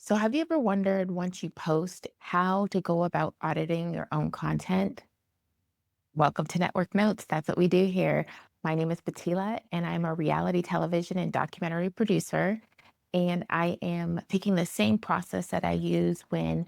So, have you ever wondered once you post how to go about auditing your own content? Welcome to Network Notes. That's what we do here. My name is Batila, and I'm a reality television and documentary producer. And I am taking the same process that I use when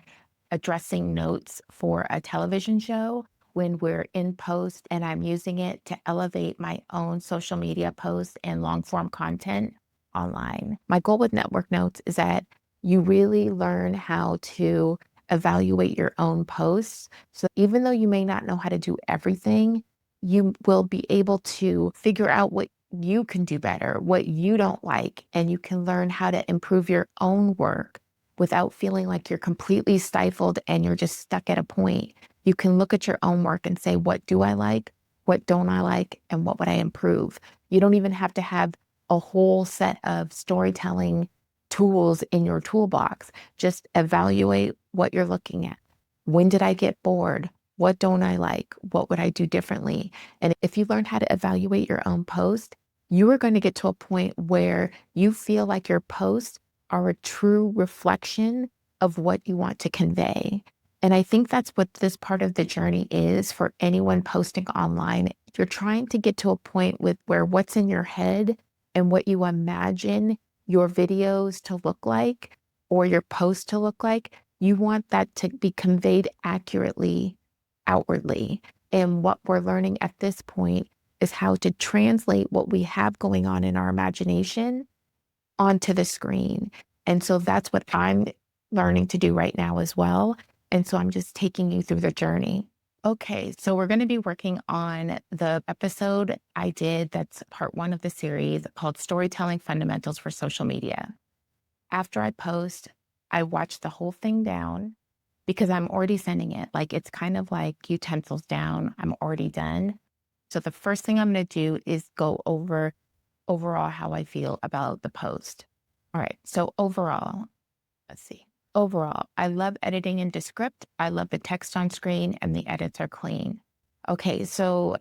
addressing notes for a television show when we're in post, and I'm using it to elevate my own social media posts and long form content online. My goal with Network Notes is that you really learn how to evaluate your own posts. So even though you may not know how to do everything, you will be able to figure out what you can do better, what you don't like, and you can learn how to improve your own work without feeling like you're completely stifled and you're just stuck at a point. You can look at your own work and say, what do I like? What don't I like? And what would I improve? You don't even have to have a whole set of storytelling tools in your toolbox. Just evaluate what you're looking at. When did I get bored? What don't I like? What would I do differently? And if you learn how to evaluate your own post, you are going to get to a point where you feel like your posts are a true reflection of what you want to convey. And I think that's what this part of the journey is for anyone posting online. If you're trying to get to a point with where what's in your head and what you imagine your videos to look like or your post to look like, you want that to be conveyed accurately outwardly. And what we're learning at this point is how to translate what we have going on in our imagination onto the screen. And so that's what I'm learning to do right now as well. And so I'm just taking you through the journey. Okay, so we're going to be working on the episode I did that's part one of the series called Storytelling Fundamentals for Social Media. After I post, I watch the whole thing down because I'm already sending it. Like it's kind of like utensils down. I'm already done. So the first thing I'm going to do is go over overall how I feel about the post. All right. So overall, let's see. Overall, I love editing in Descript. I love the text on screen and the edits are clean. Okay. So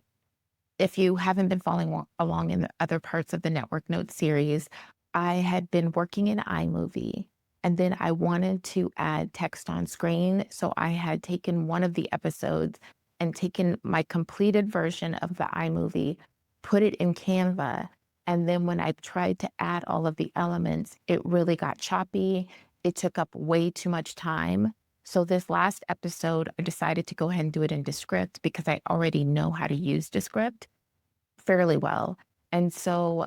if you haven't been following along in the other parts of the Network Notes series, I had been working in iMovie and then I wanted to add text on screen. So I had taken one of the episodes and taken my completed version of the iMovie, put it in Canva. And then when I tried to add all of the elements, it really got choppy. It took up way too much time. So this last episode, I decided to go ahead and do it in Descript because I already know how to use Descript fairly well. And so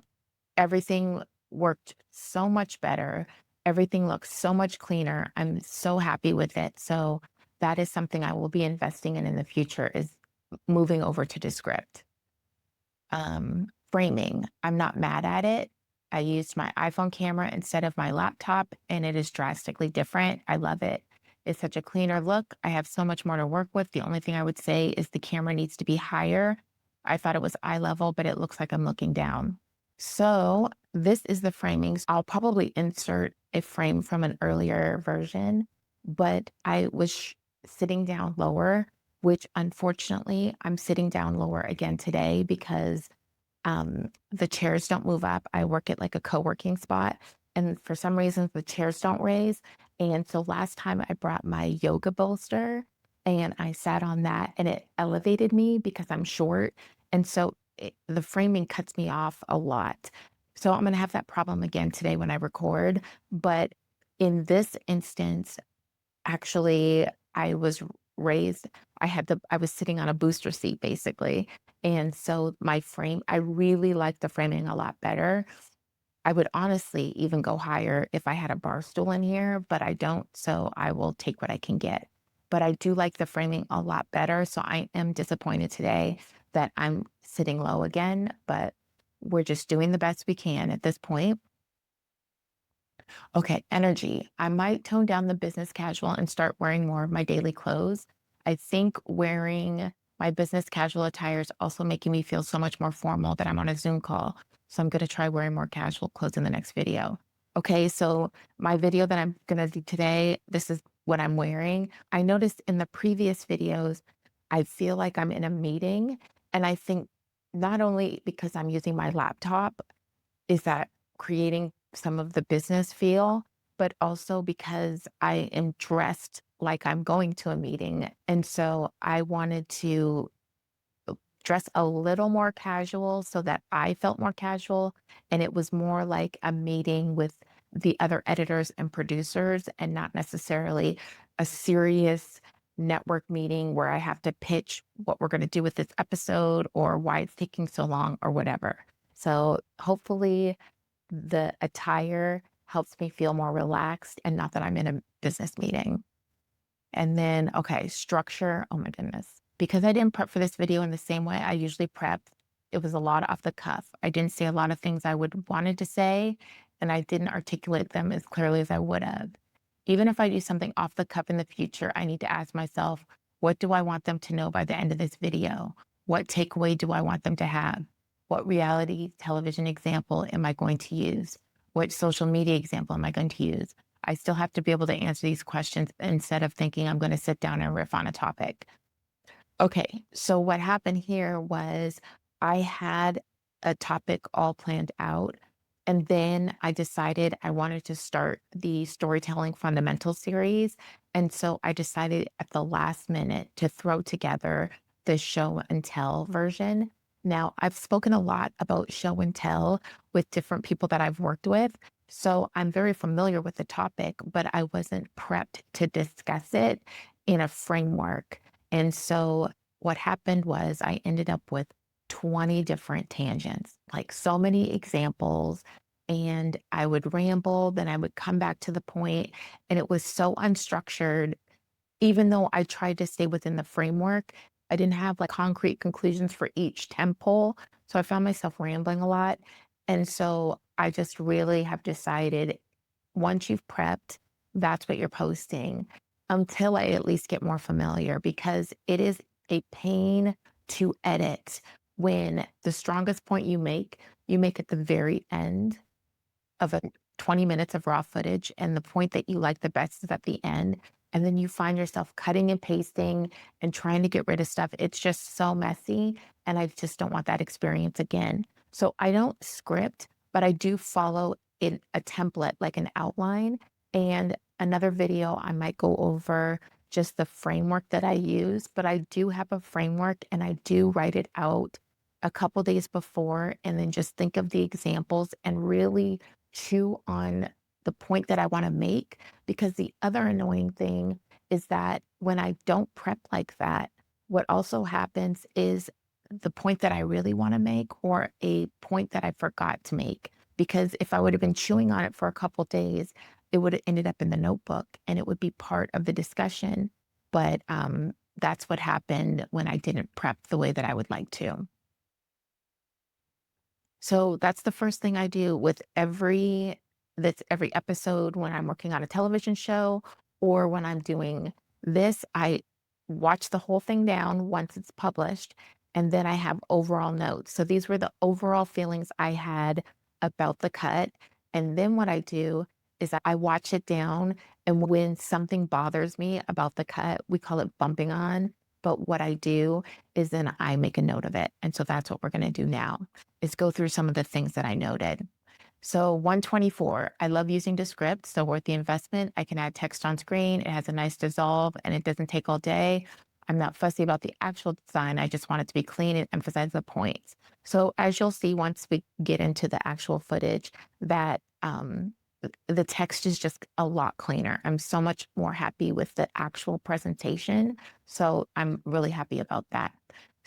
everything worked so much better. Everything looks so much cleaner. I'm so happy with it. So that is something I will be investing in the future is moving over to Descript. Framing, I'm not mad at it. I used my iPhone camera instead of my laptop, and it is drastically different. I love it. It's such a cleaner look. I have so much more to work with. The only thing I would say is the camera needs to be higher. I thought it was eye level, but it looks like I'm looking down. So this is the framings. I'll probably insert a frame from an earlier version, but I was sitting down lower, which unfortunately I'm sitting down lower again today because the chairs don't move up. I work at like a co-working spot, and for some reason the chairs don't raise. And so last time I brought my yoga bolster and I sat on that and it elevated me because I'm short. And so the framing cuts me off a lot. So I'm going to have that problem again today when I record. But in this instance, actually, I was raised I was sitting on a booster seat basically, and so my frame I really like the framing a lot better. I would honestly even go higher if I had a bar stool in here, but I don't, so I will take what I can get. But I do like the framing a lot better, so I am disappointed today that I'm sitting low again, but we're just doing the best we can at this point. Okay, energy. I might tone down the business casual and start wearing more of my daily clothes. I think wearing my business casual attire is also making me feel so much more formal that I'm on a Zoom call. So I'm going to try wearing more casual clothes in the next video. Okay, so my video that I'm going to do today, this is what I'm wearing. I noticed in the previous videos, I feel like I'm in a meeting. And I think not only because I'm using my laptop, is that creating some of the business feel, but also because I am dressed like I'm going to a meeting. And so I wanted to dress a little more casual so that I felt more casual. And it was more like a meeting with the other editors and producers and not necessarily a serious network meeting where I have to pitch what we're going to do with this episode or why it's taking so long or whatever. So hopefully the attire helps me feel more relaxed and not that I'm in a business meeting. And then, okay, structure. Oh my goodness. Because I didn't prep for this video in the same way I usually prep, it was a lot off the cuff. I didn't say a lot of things I would wanted to say, and I didn't articulate them as clearly as I would have. Even if I do something off the cuff in the future, I need to ask myself, what do I want them to know by the end of this video? What takeaway do I want them to have? What reality television example am I going to use? What social media example am I going to use? I still have to be able to answer these questions instead of thinking I'm going to sit down and riff on a topic. Okay, so what happened here was I had a topic all planned out, and then I decided I wanted to start the storytelling fundamental series. And so I decided at the last minute to throw together the show and tell version. Now, I've spoken a lot about show and tell with different people that I've worked with. So I'm very familiar with the topic, but I wasn't prepped to discuss it in a framework. And so what happened was I ended up with 20 different tangents, like so many examples. And I would ramble, then I would come back to the point, and it was so unstructured. Even though I tried to stay within the framework, I didn't have like concrete conclusions for each temple. So I found myself rambling a lot. And so I just really have decided once you've prepped, that's what you're posting until I at least get more familiar because it is a pain to edit when the strongest point you make at the very end of a 20 minutes of raw footage, and the point that you like the best is at the end, and then you find yourself cutting and pasting and trying to get rid of stuff. It's just so messy, and I just don't want that experience again. So I don't script, but I do follow in a template, like an outline. And another video, I might go over just the framework that I use, but I do have a framework and I do write it out a couple days before and then just think of the examples and really chew on the point that I want to make. Because the other annoying thing is that when I don't prep like that, what also happens is the point that I really want to make or a point that I forgot to make. Because if I would have been chewing on it for a couple days, it would have ended up in the notebook and it would be part of the discussion. But that's what happened when I didn't prep the way that I would like to. So that's the first thing I do with every episode when I'm working on a television show or when I'm doing this, I watch the whole thing down once it's published and then I have overall notes. So these were the overall feelings I had about the cut. And then what I do is I watch it down and when something bothers me about the cut, we call it bumping on. But what I do is then I make a note of it. And so that's what we're going to do now is go through some of the things that I noted. So 124, I love using Descript, so worth the investment. I can add text on screen. It has a nice dissolve and it doesn't take all day. I'm not fussy about the actual design. I just want it to be clean and emphasize the points. So as you'll see, once we get into the actual footage, that the text is just a lot cleaner. I'm so much more happy with the actual presentation. So I'm really happy about that.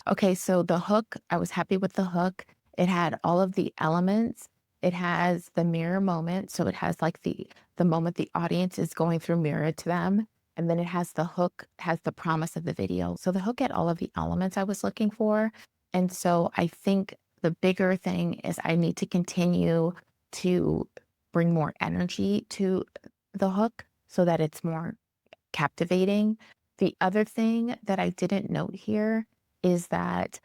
Okay, so the hook, I was happy with the hook. It had all of the elements. It has the mirror moment. So it has like the moment the audience is going through mirror to them. And then it has the hook, has the promise of the video. So the hook had all of the elements I was looking for. And so I think the bigger thing is I need to continue to bring more energy to the hook so that it's more captivating. The other thing that I didn't note here is that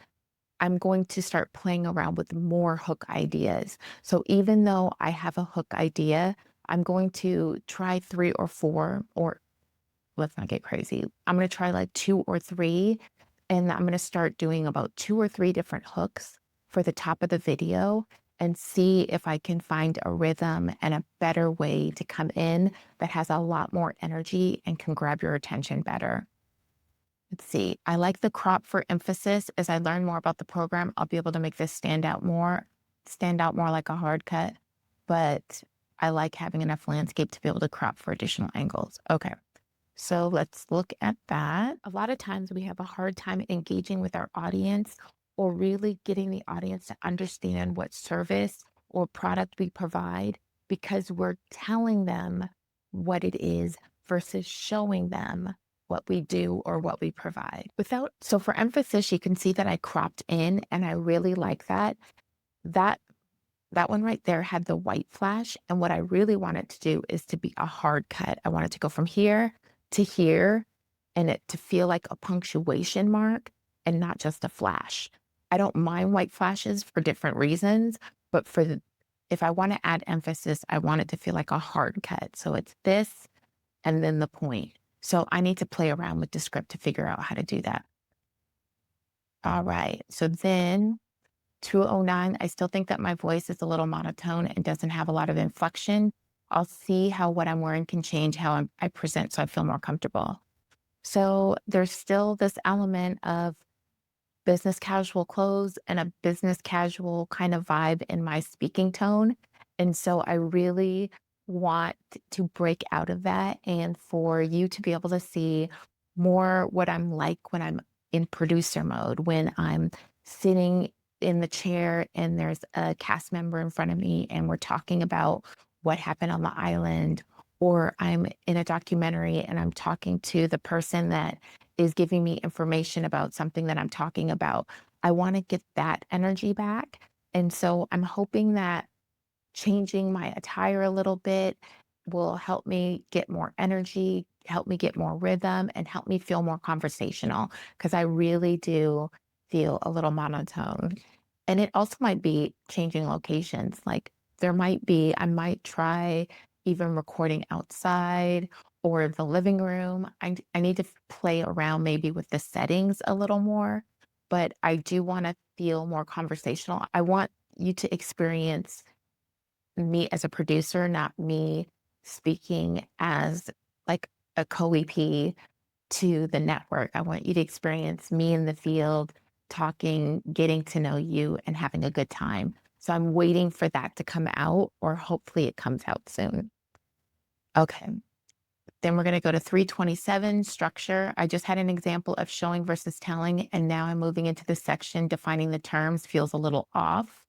I'm going to start playing around with more hook ideas. So even though I have a hook idea, I'm going to try 3 or 4, or let's not get crazy. I'm going to try like 2 or 3, and I'm going to start doing about 2 or 3 different hooks for the top of the video. and see if I can find a rhythm and a better way to come in that has a lot more energy and can grab your attention better. Let's see. I like the crop for emphasis. As I learn more about the program, I'll be able to make this stand out more like a hard cut. But I like having enough landscape to be able to crop for additional angles. Okay. So let's look at that. A lot of times we have a hard time engaging with our audience or really getting the audience to understand what service or product we provide because we're telling them what it is versus showing them what we do or what we provide. So for emphasis, you can see that I cropped in and I really like that. That that one right there had the white flash, and what I really want it to do is to be a hard cut. I want it to go from here to here, and it to feel like a punctuation mark and not just a flash. I don't mind white flashes for different reasons, but if I wanna add emphasis, I want it to feel like a hard cut. So it's this and then the point. So I need to play around with Descript to figure out how to do that. All right, so then 209, I still think that my voice is a little monotone and doesn't have a lot of inflection. I'll see how what I'm wearing can change how I present so I feel more comfortable. So there's still this element of business casual clothes and a business casual kind of vibe in my speaking tone. And so I really want to break out of that and for you to be able to see more what I'm like when I'm in producer mode, when I'm sitting in the chair and there's a cast member in front of me and we're talking about what happened on the island, or I'm in a documentary and I'm talking to the person that is giving me information about something that I'm talking about. I want to get that energy back. And so I'm hoping that changing my attire a little bit will help me get more energy, help me get more rhythm, and help me feel more conversational because I really do feel a little monotone. And it also might be changing locations. Like I might try even recording outside or the living room. I need to play around maybe with the settings a little more, but I do want to feel more conversational. I want you to experience me as a producer, not me speaking as like a co-EP to the network. I want you to experience me in the field, talking, getting to know you, and having a good time. So I'm waiting for that to come out, or hopefully it comes out soon. Okay. Then we're going to go to 327 structure. I just had an example of showing versus telling, and now I'm moving into the section defining the terms feels a little off.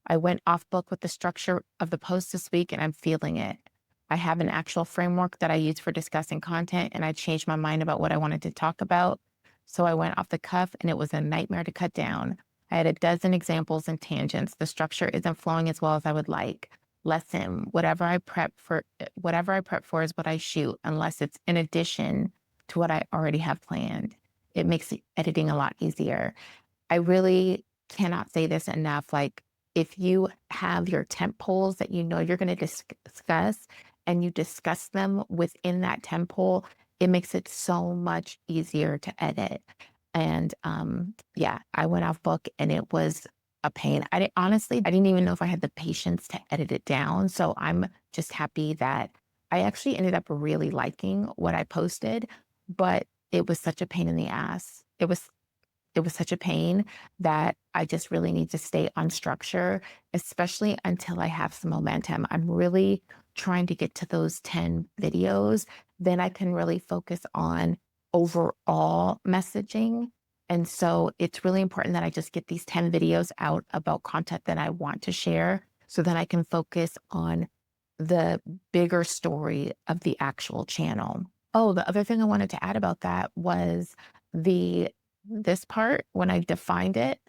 I went off book with the structure of the post this week and I'm feeling it. I have an actual framework that I use for discussing content and I changed my mind about what I wanted to talk about. So I went off the cuff and it was a nightmare to cut down. I had a dozen examples and tangents. The structure isn't flowing as well as I would like. Lesson, whatever I prep for is what I shoot, unless it's in addition to what I already have planned. It makes editing a lot easier. I really cannot say this enough. Like, if you have your temp poles that you know you're going to discuss and you discuss them within that temp pole, it makes it so much easier to edit. And yeah, I went off book and it was a pain. I didn't even know if I had the patience to edit it down. So I'm just happy that I actually ended up really liking what I posted, but it was such a pain in the ass. It was such a pain that I just really need to stay on structure, especially until I have some momentum. I'm really trying to get to those 10 videos. Then I can really focus on overall messaging. And so it's really important that I just get these 10 videos out about content that I want to share so that I can focus on the bigger story of the actual channel. Oh, the other thing I wanted to add about that was the this part, when I defined it,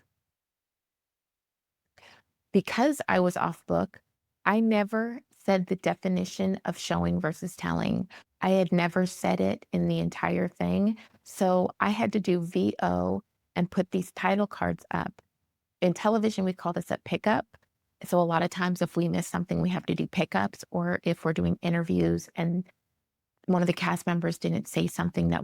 because I was off book, I never said the definition of showing versus telling. I had never said it in the entire thing. So I had to do VO and put these title cards up. In television, we call this a pickup. So a lot of times if we miss something, we have to do pickups, or if we're doing interviews and one of the cast members didn't say something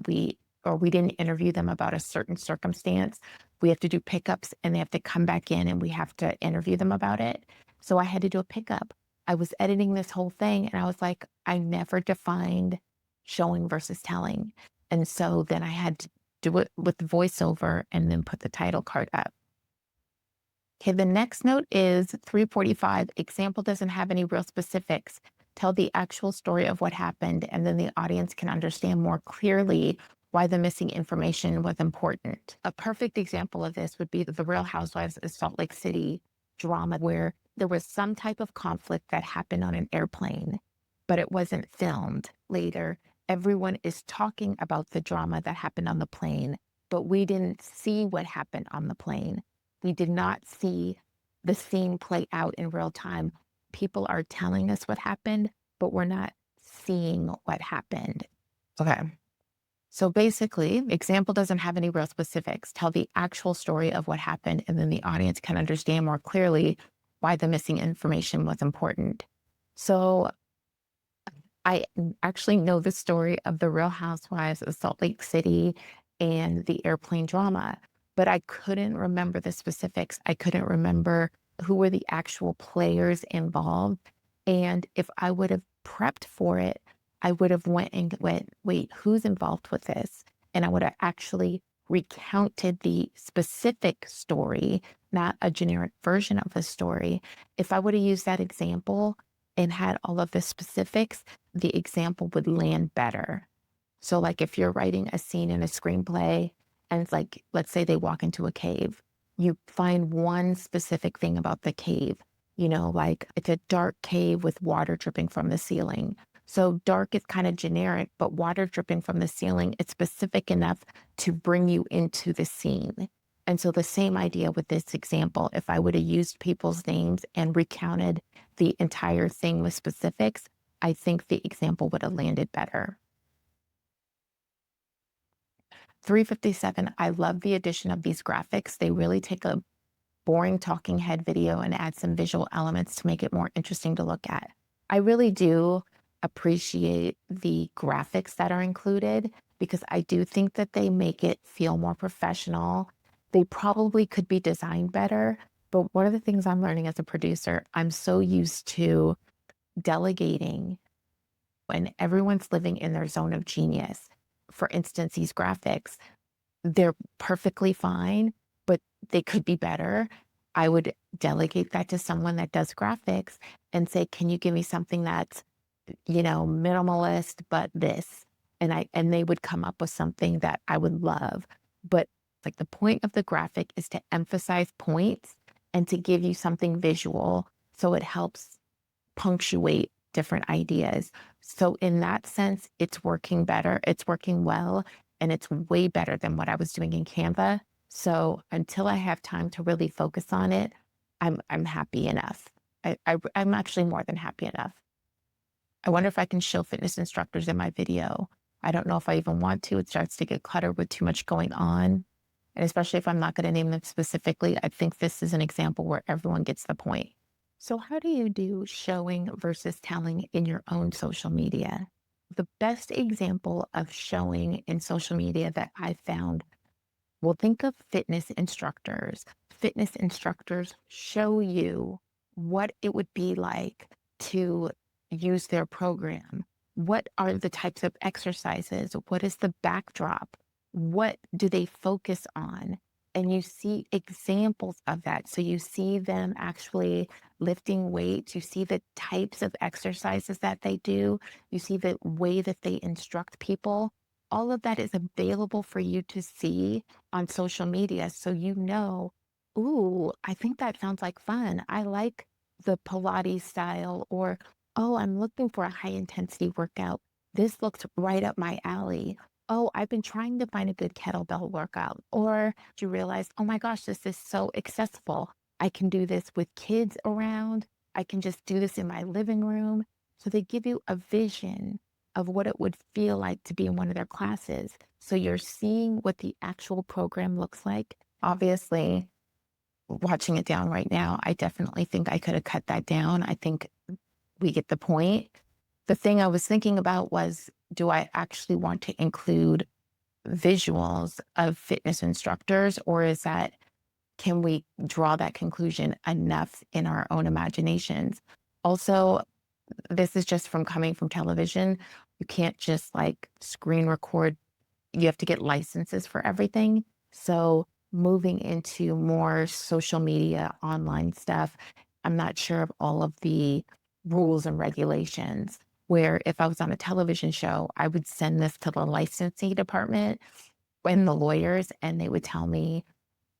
or we didn't interview them about a certain circumstance, we have to do pickups and they have to come back in and we have to interview them about it. So I had to do a pickup. I was editing this whole thing and I was like, I never defined showing versus telling. And so then I had to do it with the voiceover and then put the title card up. Okay, the next note is 345. Example doesn't have any real specifics. Tell the actual story of what happened, and then the audience can understand more clearly why the missing information was important. A perfect example of this would be the Real Housewives of Salt Lake City drama, where there was some type of conflict that happened on an airplane, but it wasn't filmed. Later, everyone is talking about the drama that happened on the plane, but we didn't see what happened on the plane. We did not see the scene play out in real time. People are telling us what happened, but we're not seeing what happened. Okay. So basically, example doesn't have any real specifics. Tell the actual story of what happened, and then the audience can understand more clearly why the missing information was important. So I actually know the story of the Real Housewives of Salt Lake City and the airplane drama, but I couldn't remember the specifics. I couldn't remember who were the actual players involved. And if I would have prepped for it, I would have went, wait, who's involved with this? And I would have actually recounted the specific story, not a generic version of the story. If I would have used that example and had all of the specifics, the example would land better. So, like if you're writing a scene in a screenplay and it's like, let's say they walk into a cave, you find one specific thing about the cave, like it's a dark cave with water dripping from the ceiling. So, dark is kind of generic, but water dripping from the ceiling, it's specific enough to bring you into the scene. And so, the same idea with this example, if I would have used people's names and recounted the entire thing with specifics, I think the example would have landed better. 357, I love the addition of these graphics. They really take a boring talking head video and add some visual elements to make it more interesting to look at. I really do appreciate the graphics that are included because I do think that they make it feel more professional. They probably could be designed better, but one of the things I'm learning as a producer, I'm so used to delegating when everyone's living in their zone of genius. For instance, these graphics, they're perfectly fine, but they could be better. I would delegate that to someone that does graphics and say, "Can you give me something that's, minimalist, but this?" And they would come up with something that I would love. But like the point of the graphic is to emphasize points and to give you something visual so it helps punctuate different ideas. So in that sense, it's working better. It's working well, and it's way better than what I was doing in Canva. So until I have time to really focus on it, I'm happy enough. I'm actually more than happy enough. I wonder if I can show fitness instructors in my video. I don't know if I even want to. It starts to get cluttered with too much going on. And especially if I'm not going to name them specifically, I think this is an example where everyone gets the point. So, how do you do showing versus telling in your own social media? The best example of showing in social media that I found, well, think of fitness instructors. Fitness instructors show you what it would be like to use their program. What are the types of exercises? What is the backdrop? What do they focus on? And you see examples of that. So you see them actually lifting weights, you see the types of exercises that they do, you see the way that they instruct people. All of that is available for you to see on social media. So ooh, I think that sounds like fun. I like the Pilates style, or, oh, I'm looking for a high intensity workout. This looks right up my alley. Oh, I've been trying to find a good kettlebell workout. Or you realize, oh my gosh, this is so accessible. I can do this with kids around. I can just do this in my living room. So they give you a vision of what it would feel like to be in one of their classes. So you're seeing what the actual program looks like. Obviously, watching it down right now, I definitely think I could have cut that down. I think we get the point. The thing I was thinking about was, do I actually want to include visuals of fitness instructors, or is that can we draw that conclusion enough in our own imaginations? Also, this is just from coming from television. You can't just like screen record, you have to get licenses for everything. So, moving into more social media, online stuff, I'm not sure of all of the rules and regulations. Where if I was on a television show, I would send this to the licensing department and the lawyers, and they would tell me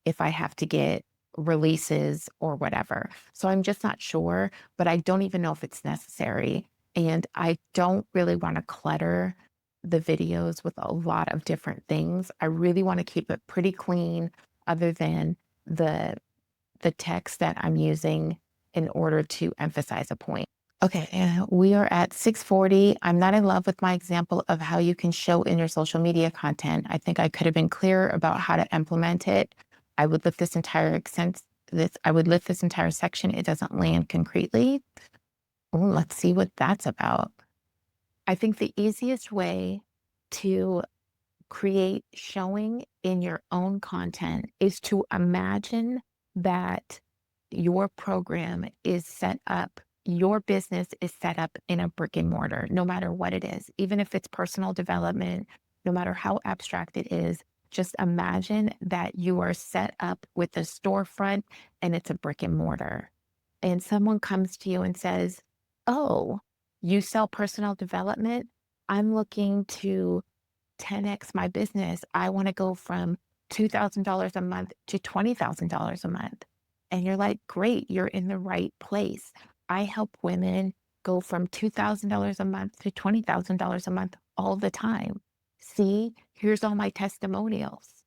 if I have to get releases or whatever. So I'm just not sure, but I don't even know if it's necessary. And I don't really want to clutter the videos with a lot of different things. I really want to keep it pretty clean other than the the text that I'm using in order to emphasize a point. Okay, we are at 6:40. I'm not in love with my example of how you can show in your social media content. I think I could have been clearer about how to implement it. I would lift this entire I would lift this entire section. It doesn't land concretely. Oh, let's see what that's about. I think the easiest way to create showing in your own content is to imagine that your program is set up, your business is set up in a brick and mortar, no matter what it is, even if it's personal development, no matter how abstract it is. Just imagine that you are set up with a storefront and it's a brick and mortar. And someone comes to you and says, "Oh, you sell personal development? I'm looking to 10x my business. I want to go from $2,000 a month to $20,000 a month." And you're like, great, you're in the right place. I help women go from $2,000 a month to $20,000 a month all the time. See, here's all my testimonials.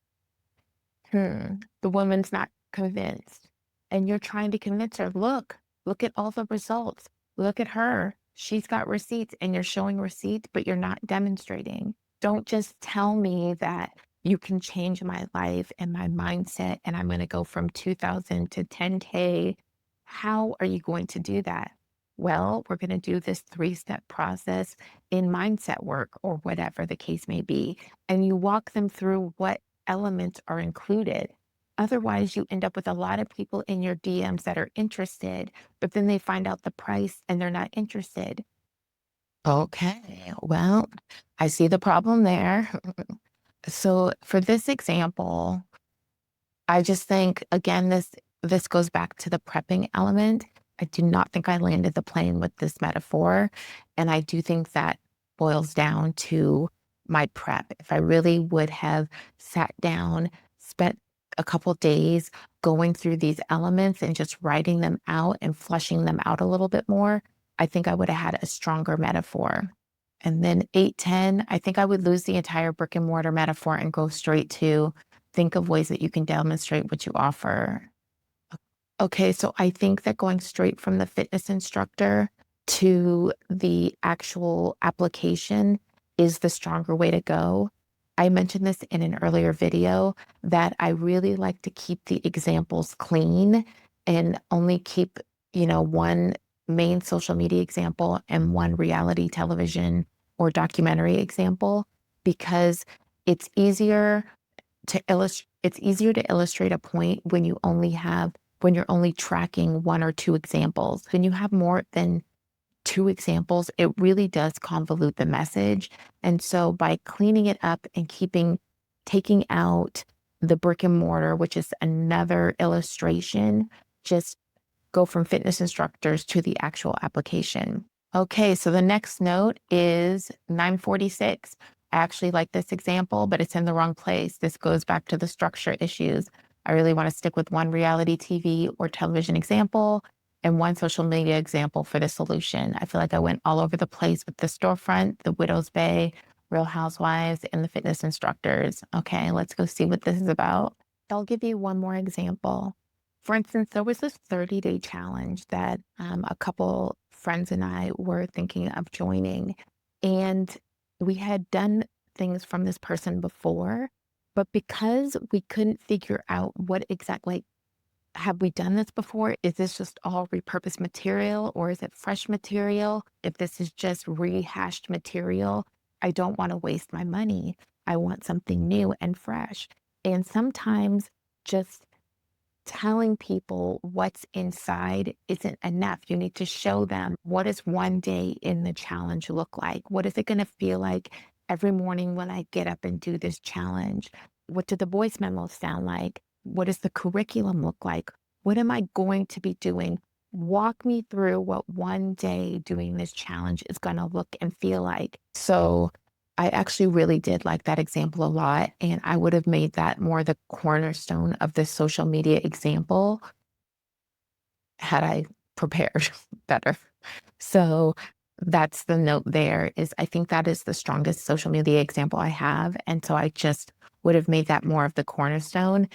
The woman's not convinced. And you're trying to convince her, look at all the results. Look at her. She's got receipts, and you're showing receipts, but you're not demonstrating. Don't just tell me that you can change my life and my mindset and I'm going to go from 2000 to 10K. How are you going to do that? Well, we're going to do this 3-step process in mindset work or whatever the case may be. And you walk them through what elements are included. Otherwise, you end up with a lot of people in your DMs that are interested, but then they find out the price and they're not interested. Okay, well, I see the problem there. So for this example, I just think again, this goes back to the prepping element. I do not think I landed the plane with this metaphor. And I do think that boils down to my prep. If I really would have sat down, spent a couple days going through these elements and just writing them out and flushing them out a little bit more, I think I would have had a stronger metaphor. And then 8:10, I think I would lose the entire brick and mortar metaphor and go straight to think of ways that you can demonstrate what you offer. Okay, so I think that going straight from the fitness instructor to the actual application is the stronger way to go. I mentioned this in an earlier video that I really like to keep the examples clean and only keep, one main social media example and one reality television or documentary example because it's easier it's easier to illustrate a point when when you're only tracking 1 or 2 examples. When you have more than 2 examples, it really does convolute the message. And so by cleaning it up and taking out the brick and mortar, which is another illustration, just go from fitness instructors to the actual application. Okay, so the next note is 946. I actually like this example, but it's in the wrong place. This goes back to the structure issues. I really want to stick with one reality TV or television example and one social media example for the solution. I feel like I went all over the place with the storefront, the Widow's Bay, Real Housewives, and the fitness instructors. Okay, let's go see what this is about. I'll give you one more example. For instance, there was this 30-day challenge that a couple friends and I were thinking of joining. And we had done things from this person before, but because we couldn't figure out what exactly, have we done this before? Is this just all repurposed material or is it fresh material? If this is just rehashed material, I don't want to waste my money. I want something new and fresh. And sometimes just telling people what's inside isn't enough. You need to show them, what does one day in the challenge look like? What is it going to feel like every morning when I get up and do this challenge? What do the voice memos sound like? What does the curriculum look like? What am I going to be doing? Walk me through what one day doing this challenge is going to look and feel like. So I actually really did like that example a lot, and I would have made that more the cornerstone of this social media example had I prepared better. So that's the note there, is I think that is the strongest social media example I have, and so I just would have made that more of the cornerstone,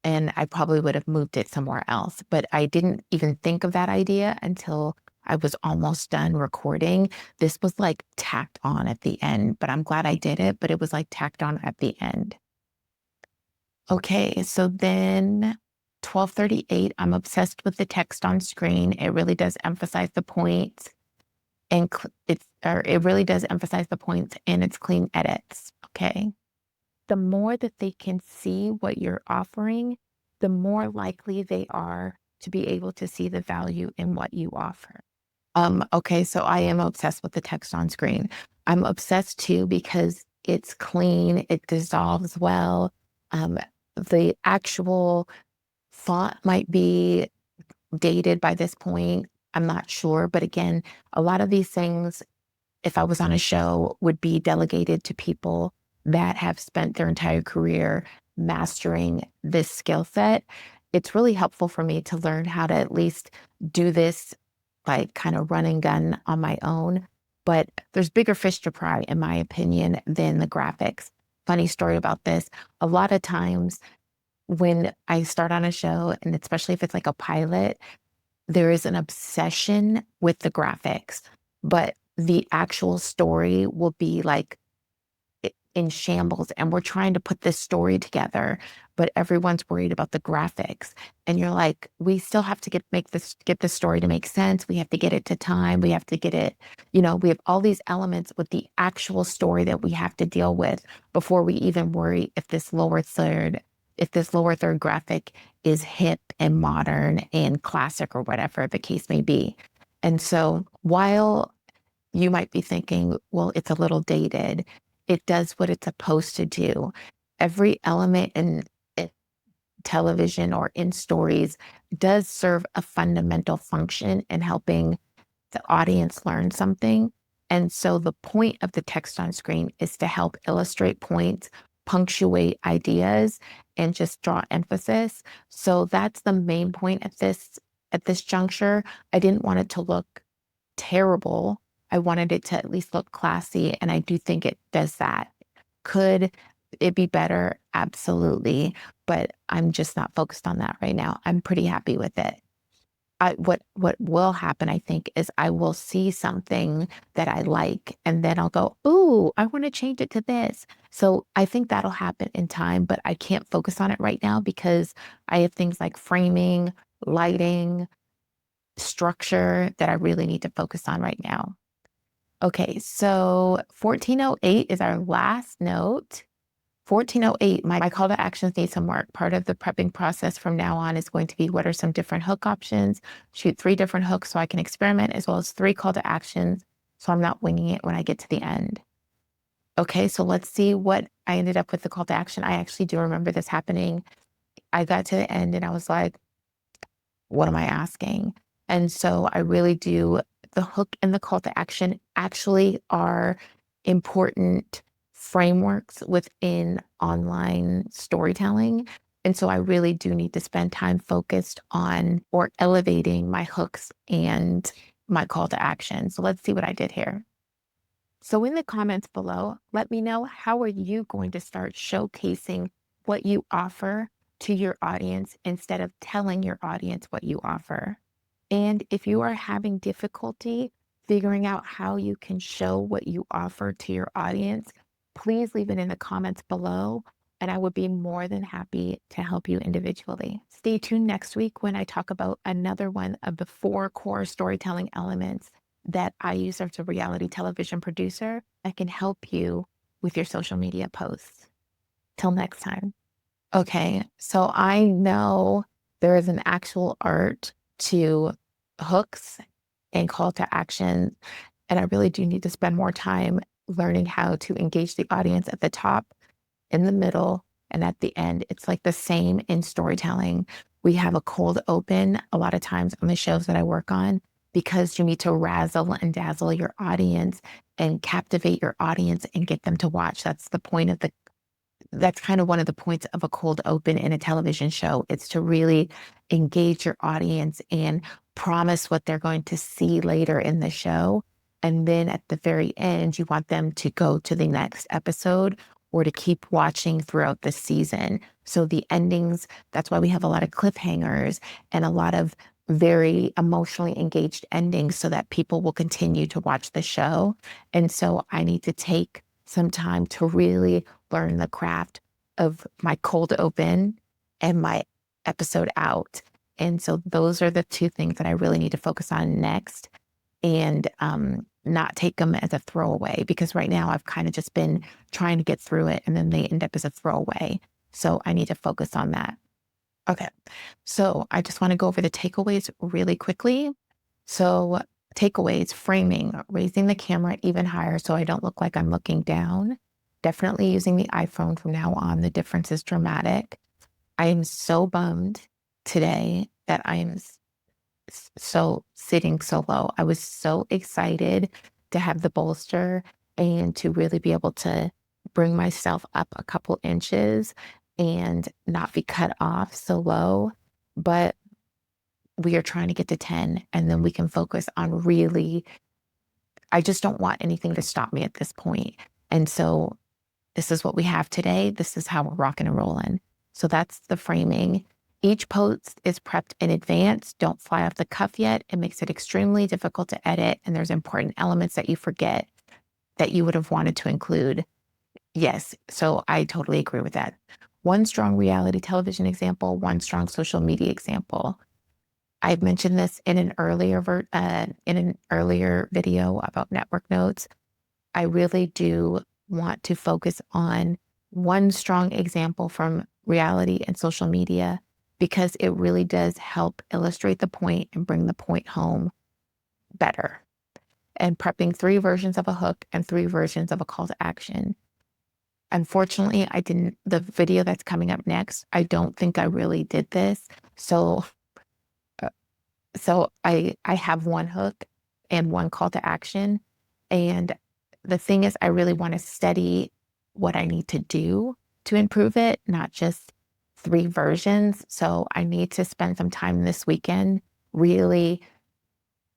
and I probably would have moved it somewhere else. But I didn't even think of that idea until I was almost done recording. This was like tacked on at the end, but I'm glad I did it, but it was like tacked on at the end. Okay, so then 12:38, I'm obsessed with the text on screen. It really does emphasize the points and it really does emphasize the points and its clean edits. Okay. The more that they can see what you're offering, the more likely they are to be able to see the value in what you offer. Okay, so I am obsessed with the text on screen. I'm obsessed too because it's clean, it dissolves well. Um, the actual font might be dated by this point. I'm not sure. But again, a lot of these things, if I was on a show, would be delegated to people that have spent their entire career mastering this skill set. It's really helpful for me to learn how to at least do this, like kind of run and gun on my own. But there's bigger fish to fry, in my opinion, than the graphics. Funny story about this. A lot of times when I start on a show, and especially if it's like a pilot, there is an obsession with the graphics, but the actual story will be like in shambles, and we're trying to put this story together, but everyone's worried about the graphics. And you're like, we still have to get the story to make sense. We have to get it to time. We have to get it, we have all these elements with the actual story that we have to deal with before we even worry if this lower third graphic is hip and modern and classic or whatever the case may be. And so while you might be thinking, well, it's a little dated, it does what it's supposed to do. Every element in television or in stories does serve a fundamental function in helping the audience learn something. And so the point of the text on screen is to help illustrate points, punctuate ideas, and just draw emphasis. So that's the main point at this juncture. I didn't want it to look terrible. I wanted it to at least look classy, and I do think it does that. Could it be better? Absolutely. But I'm just not focused on that right now. I'm pretty happy with it. What will happen, I think, is I will see something that I like, and then I'll go, "Ooh, I want to change it to this." So I think that'll happen in time, but I can't focus on it right now because I have things like framing, lighting, structure that I really need to focus on right now. Okay, so 1408 is our last note. 1408, my call to actions need some work. Part of the prepping process from now on is going to be, what are some different hook options? Shoot 3 different hooks so I can experiment, as well as 3 call to actions so I'm not winging it when I get to the end. Okay, so let's see what I ended up with the call to action. I actually do remember this happening. I got to the end and I was like, what am I asking? And so I really do. The hook and the call to action actually are important frameworks within online storytelling. And so I really do need to spend time focused on or elevating my hooks and my call to action. So let's see what I did here. So in the comments below, let me know, how are you going to start showcasing what you offer to your audience instead of telling your audience what you offer? And if you are having difficulty figuring out how you can show what you offer to your audience, please leave it in the comments below, and I would be more than happy to help you individually. Stay tuned next week when I talk about another one of the 4 core storytelling elements that I use as a reality television producer that can help you with your social media posts. Till next time. Okay, so I know There is an actual art to hooks and call to action. And I really do need to spend more time learning how to engage the audience at the top, in the middle, and at the end. It's like the same in storytelling. We have a cold open a lot of times on the shows that I work on because you need to razzle and dazzle your audience and captivate your audience and get them to watch. That's kind of one of the points of a cold open in a television show. It's to really engage your audience and promise what they're going to see later in the show. And then at the very end, you want them to go to the next episode or to keep watching throughout the season. So the endings, that's why we have a lot of cliffhangers and a lot of very emotionally engaged endings so that people will continue to watch the show. And so I need to take some time to really learn the craft of my cold open and my episode out. And so those are the two things that I really need to focus on next and not take them as a throwaway because right now I've kind of just been trying to get through it and then they end up as a throwaway. So I need to focus on that. Okay. So I just want to go over the takeaways really quickly. So takeaways, framing, raising the camera even higher so I don't look like I'm looking down. Definitely using the iPhone from now on. The difference is dramatic. I am so bummed today that I am so sitting so low. I was so excited to have the bolster and to really be able to bring myself up a couple inches and not be cut off so low. But we are trying to get to 10 and then we can focus on really, I just don't want anything to stop me at this point. And so this is what we have today. This is how we're rocking and rolling. So that's the framing. Each post is prepped in advance. Don't fly off the cuff yet. It makes it extremely difficult to edit. And there's important elements that you forget that you would have wanted to include. Yes. So I totally agree with that. One strong reality television example, one strong social media example. I've mentioned this in an earlier video about network notes. I really do want to focus on one strong example from reality and social media because it really does help illustrate the point and bring the point home better. And prepping 3 versions of a hook and 3 versions of a call to action. Unfortunately, the video that's coming up next, I don't think I really did this. So I have one hook and one call to action. And the thing is, I really want to study what I need to do to improve it, not just 3 versions. So I need to spend some time this weekend really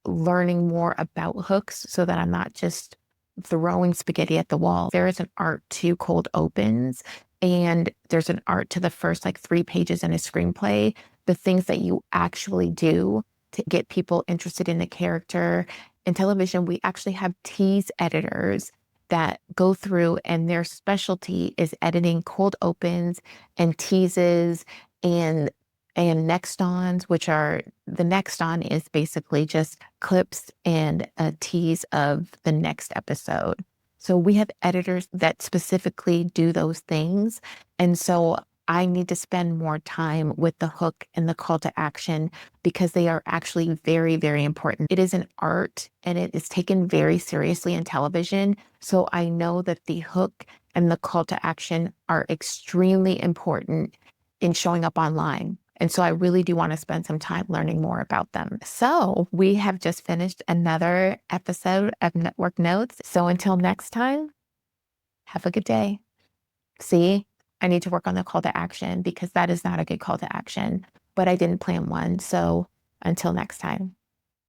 learning more about hooks so that I'm not just throwing spaghetti at the wall. There is an art to cold opens and there's an art to the first like 3 pages in a screenplay, the things that you actually do to get people interested in the character. In television, we actually have tease editors that go through and their specialty is editing cold opens and teases and next ons, which are the next on is basically just clips and a tease of the next episode. So we have editors that specifically do those things. And so I need to spend more time with the hook and the call to action because they are actually very, very important. It is an art and it is taken very seriously in television. So I know that the hook and the call to action are extremely important in showing up online. And so I really do want to spend some time learning more about them. So we have just finished another episode of Network Notes. So until next time, have a good day. See, I need to work on the call to action because that is not a good call to action, but I didn't plan one. So until next time.